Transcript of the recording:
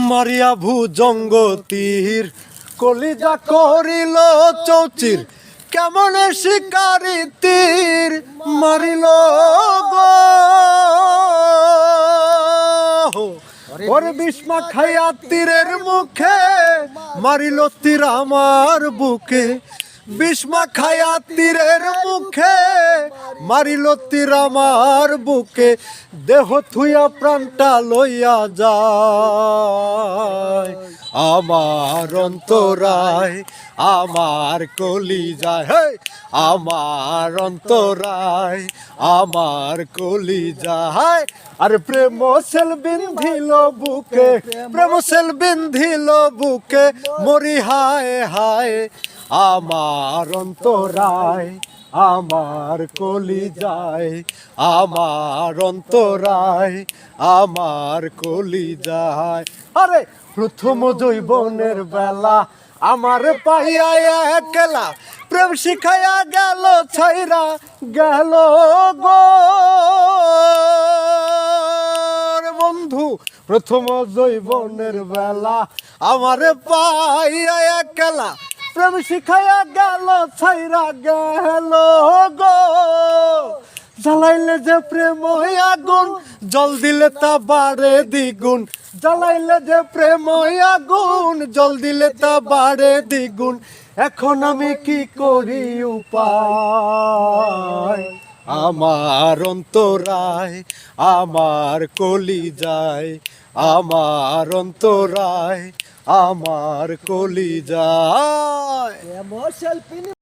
মারিয়া ভুজঙ্গ তীর কলিজা করিল চৌচির কেমনে শিকারি তীর মারিল গো ওরে বিষ্মা খাইয়া তীরের মুখে মারিল তীর আমার বুকে বিষ্মা খাইয়া তীরের মুখে মারিল তীর আমার বুকে দেহ থুইয়া প্রাণটা লইয়া যায় আমার অন্তরায় আমার কলিজায় হে আমার অন্তরায় আমার কলিজায় আরে প্রেম সেল বিন্ধিল বুকে প্রেম সেল বিন্ধিল বুকে মরি হায় হায় আমার অন্তরায় আমার কলিজায় আমার অন্তরায় আমার কলিজায় আরে প্রথম জৈবনের বেলা আমার পাইয়া একলা প্রেম শিখাইয়া গেল ছাইরা গেল গো বন্ধু প্রথম জৈবনের বেলা আমার পাইয়া একলা প্রেম শিখাইয়া গেল ছাইরা গেল গো জ্বালাইলে যে প্রেম আগুন জল দিলে তা বাড়ে দ্বিগুণ জ্বালাইলে যে প্রেম আগুন জল দিলে তা বাড়ে দ্বিগুণ এখন আমি কি করি উপায় আমার অন্তরায় আমার কলিজায় আমার অন্তরায় আমার কলিজায়